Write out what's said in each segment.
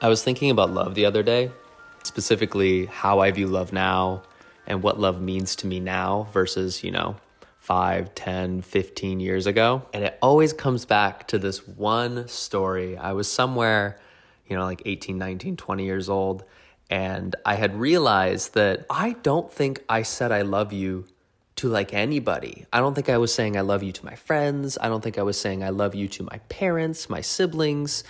I was thinking about love the other day, specifically how I view love now and what love means to me now versus, 5, 10, 15 years ago. And it always comes back to this one story. I was somewhere, like 18, 19, 20 years old, and I had realized that I don't think I said I love you to like anybody. I don't think I was saying I love you to my friends. I don't think I was saying I love you to my parents, my siblings,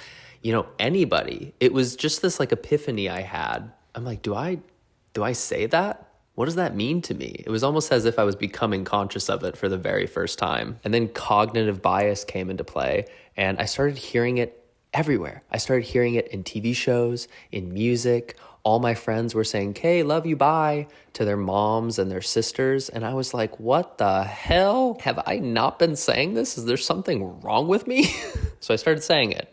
anybody. It was just this like epiphany I had. I'm like, do I say that? What does that mean to me? It was almost as if I was becoming conscious of it for the very first time. And then cognitive bias came into play, and I started hearing it everywhere. I started hearing it in TV shows, in music. All my friends were saying, "Hey, love you, bye," to their moms and their sisters. And I was like, what the hell? Have I not been saying this? Is there something wrong with me? So I started saying it,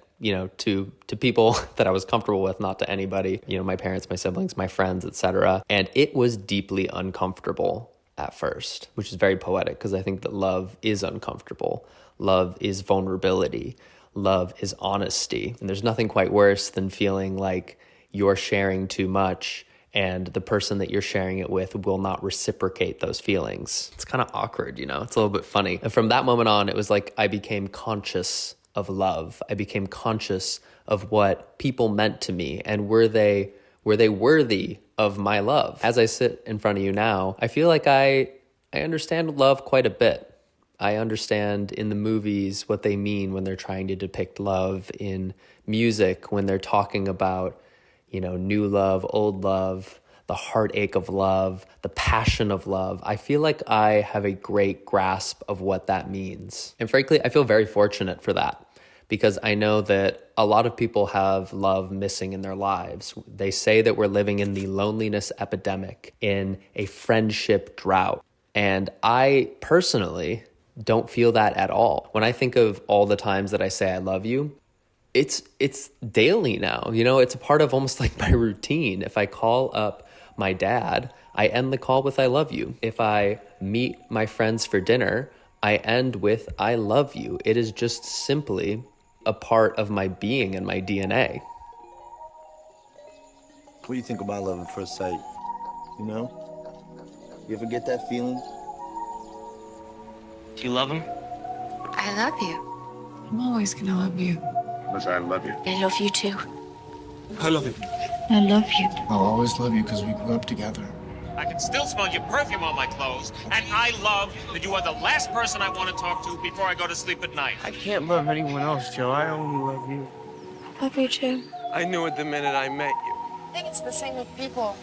to people that I was comfortable with, not to anybody, my parents, my siblings, my friends, etc. And it was deeply uncomfortable at first, which is very poetic because I think that love is uncomfortable. Love is vulnerability. Love is honesty. And there's nothing quite worse than feeling like you're sharing too much and the person that you're sharing it with will not reciprocate those feelings. It's kind of awkward, it's a little bit funny. And from that moment on, it was like I became conscious of love. I became conscious of what people meant to me and were they worthy of my love. As I sit in front of you now, I feel like I understand love quite a bit. I understand in the movies what they mean when they're trying to depict love, in music when they're talking about, new love, old love, the heartache of love, the passion of love. I feel like I have a great grasp of what that means. And frankly, I feel very fortunate for that because I know that a lot of people have love missing in their lives. They say that we're living in the loneliness epidemic, in a friendship drought. And I personally don't feel that at all. When I think of all the times that I say I love you, it's daily now. It's a part of almost like my routine. If I call up my dad, I end the call with I love you. If I meet my friends for dinner, I end with I love you. It is just simply a part of my being and my DNA. What do you think about love at first sight? You ever get that feeling? Do you love him? I love you. I'm always gonna love you. Because I love you. I love you too. I love you. I love you. I'll always love you because we grew up together. I can still smell your perfume on my clothes, and I love that you are the last person I want to talk to before I go to sleep at night. I can't love anyone else, Joe. I only love you. I love you too. I knew it the minute I met you. I think it's the same with people.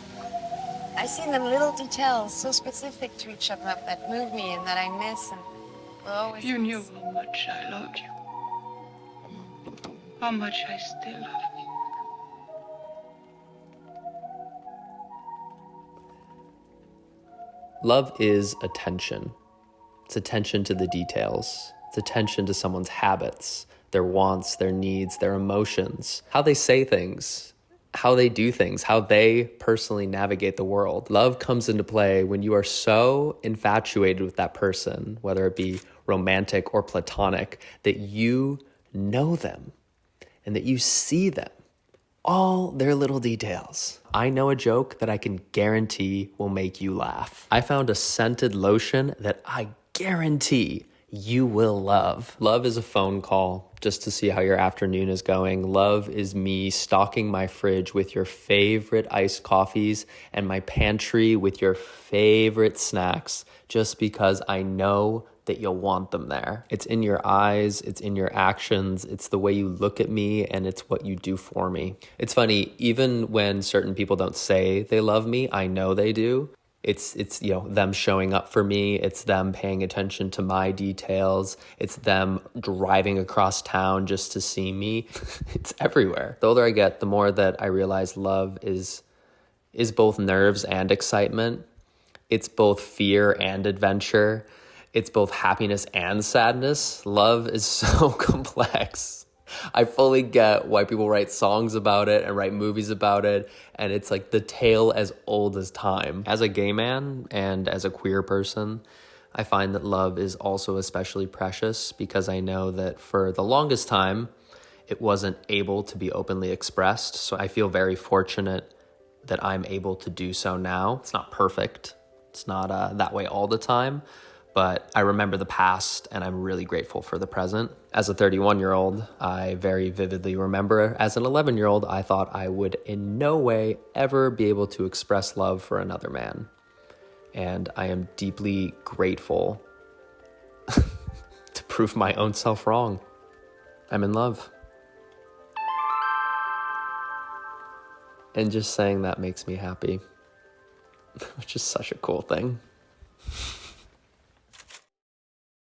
I see in them little details so specific to each other that move me and that I miss, and will always You knew miss. how much I loved you. How much I still love you. Love is attention. It's attention to the details. It's attention to someone's habits, their wants, their needs, their emotions, how they say things, how they do things, how they personally navigate the world. Love comes into play when you are so infatuated with that person, whether it be romantic or platonic, that you know them and that you see them, all their little details. I know a joke that I can guarantee will make you laugh. I found a scented lotion that I guarantee you will love. Love is a phone call just to see how your afternoon is going. Love is me stocking my fridge with your favorite iced coffees and my pantry with your favorite snacks just because I know that you'll want them there. It's in your eyes, it's in your actions, it's the way you look at me, and it's what you do for me. It's funny, even when certain people don't say they love me, I know they do. It's them showing up for me. It's them paying attention to my details. It's them driving across town just to see me. It's everywhere. The older I get, the more that I realize love is both nerves and excitement. It's both fear and adventure. It's both happiness and sadness. Love is so complex. I fully get why people write songs about it and write movies about it, and it's like the tale as old as time. As a gay man and as a queer person, I find that love is also especially precious because I know that for the longest time, it wasn't able to be openly expressed. So I feel very fortunate that I'm able to do so now. It's not perfect. It's not that way all the time, but I remember the past and I'm really grateful for the present. As a 31-year-old, I very vividly remember as an 11-year-old, I thought I would in no way ever be able to express love for another man. And I am deeply grateful to prove my own self wrong. I'm in love. And just saying that makes me happy, which is such a cool thing.